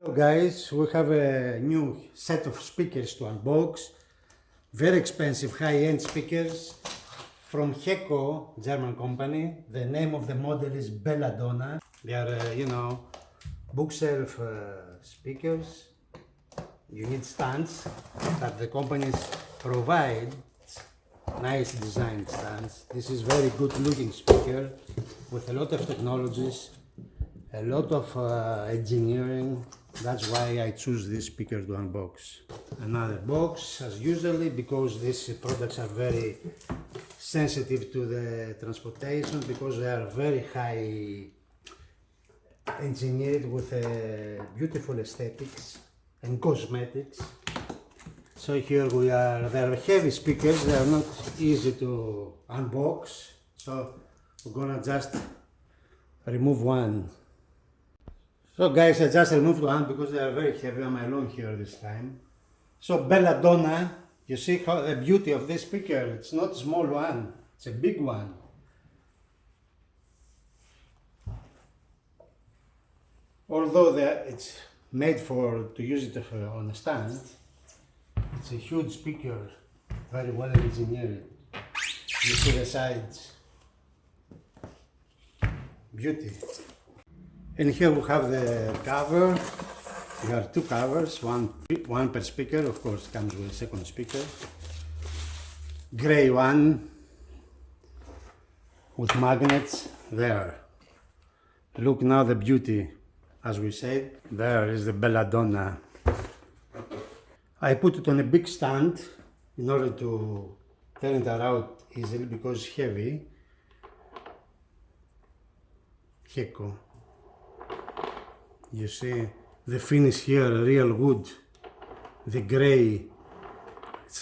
Hello guys, we have a new set of speakers to unbox. Very expensive high-end speakers from Heco, German company. The name of the model is Donna. They are, bookshelf speakers. You need stands that the companies provide. Nice design stands. This is very good looking speaker with a lot of technologies, a lot of engineering. That's why I choose this speaker to unbox. Another box as usually, because these products are very sensitive to the transportation, because they are very high engineered with beautiful aesthetics and cosmetics. So here we are. They are heavy speakers, they are not easy to unbox, so we're gonna just remove one. So guys, I just removed one because they are very heavy. I'm alone here this time. So Donna, you see how the beauty of this speaker. It's not a small one, it's a big one. Although it's made to use it on a stand, it's a huge speaker, very well engineered. You see the sides. Beauty. And here we have the cover. There are two covers, one per speaker, of course comes with a second speaker. Gray one with magnets there. Look now the beauty, as we said. There is the Donna. I put it on a big stand in order to turn it around easily because it's heavy. Heco. You see the finish here, real wood. The gray,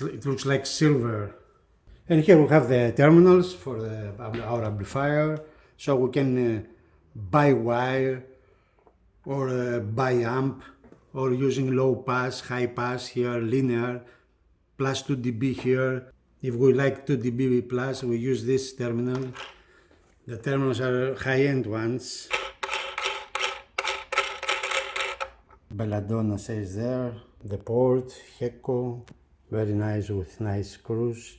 it looks like silver. And here we have the terminals for our amplifier, so we can buy wire or buy amp, or using low pass, high pass here, linear, plus 2 dB here. If we like 2 dB plus, we use this terminal. The terminals are high-end ones. Donna says there. The port, Heco, very nice with nice screws.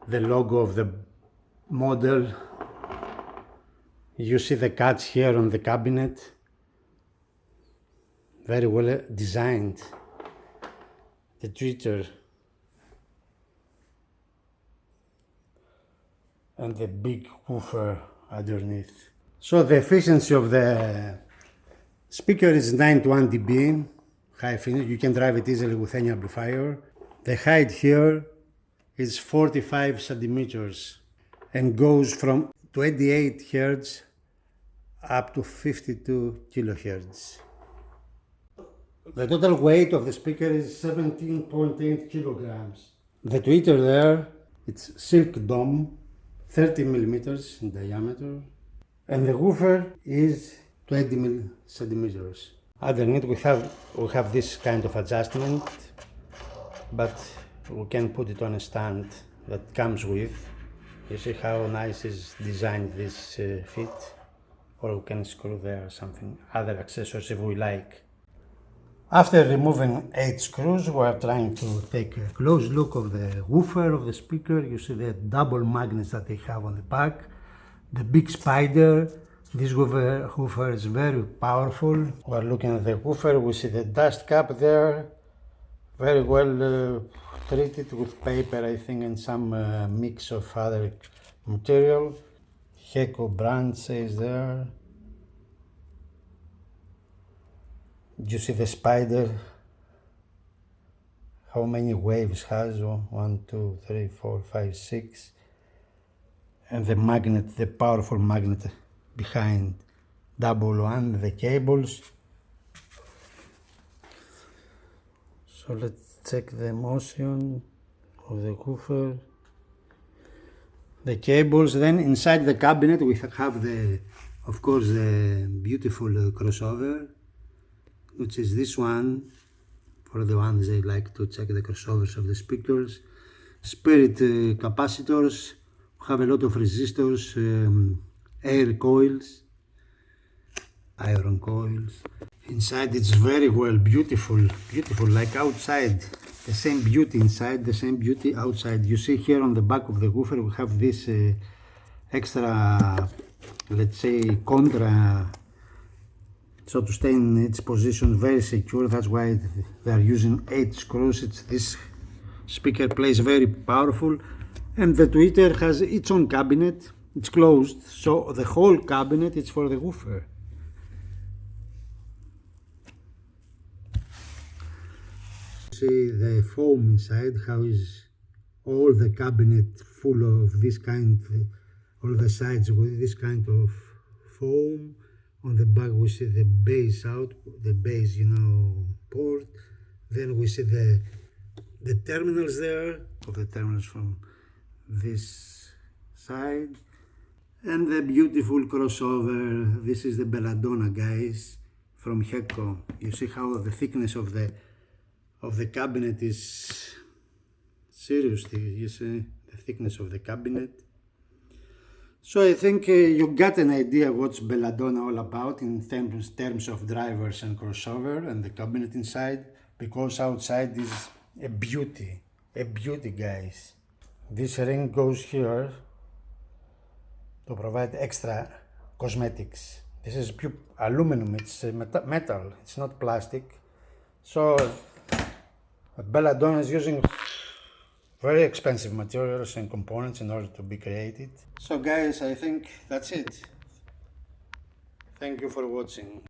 The logo of the model. You see the cuts here on the cabinet. Very well designed. The tweeter. And the big woofer underneath. So the efficiency of the speaker is 91 dB, high finish. You can drive it easily with any amplifier. The height here is 45 centimeters and goes from 28 Hz up to 52 kilohertz. The total weight of the speaker is 17.8 kilograms. The tweeter there, it's silk dome, 30 millimeters in diameter, and the woofer is 20 centimeters. Underneath we have this kind of adjustment, but we can put it on a stand that comes with. You see how nice is designed this fit, or we can screw there something, other accessories if we like. After removing 8 screws, we are trying to take a close look of the woofer of the speaker. You see the double magnets that they have on the back, the big spider. This woofer is very powerful. We are looking at the woofer, we see the dust cap there, very well treated with paper, I think, and some mix of other material. Heco brand says there. You see the spider, how many waves has? 1, 2, 3, 4, 5, 6. And the magnet, the powerful magnet behind double one, the cables. So let's check the motion of the woofer. The cables. Then inside the cabinet we have of course, the beautiful crossover, which is this one, for the ones they like to check the crossovers of the speakers. Spirit capacitors, have a lot of resistors, air coils, iron coils. Inside it's very well, beautiful, like outside. The same beauty inside, the same beauty outside. You see here on the back of the woofer we have this extra, let's say, contra, so to stay in its position very secure. That's why they are using 8 screws. This speaker plays very powerful, and the tweeter has its own cabinet. It's closed, so the whole cabinet is for the woofer. See the foam inside, how is all the cabinet full of this kind, all the sides with this kind of foam. On the back we see the bass out, the bass, port. Then we see the terminals there, of the terminals from this side. And the beautiful crossover. This is the Donna, guys, from Heco. You see how the thickness of the cabinet is, seriously, you see the thickness of the cabinet. So I think you got an idea what's Donna all about in terms of drivers and crossover and the cabinet inside, because outside is a beauty, guys. This ring goes here to provide extra cosmetics. This is pure aluminum, it's metal, it's not plastic. So Donna is using very expensive materials and components in order to be created. So guys, I think that's it. Thank you for watching.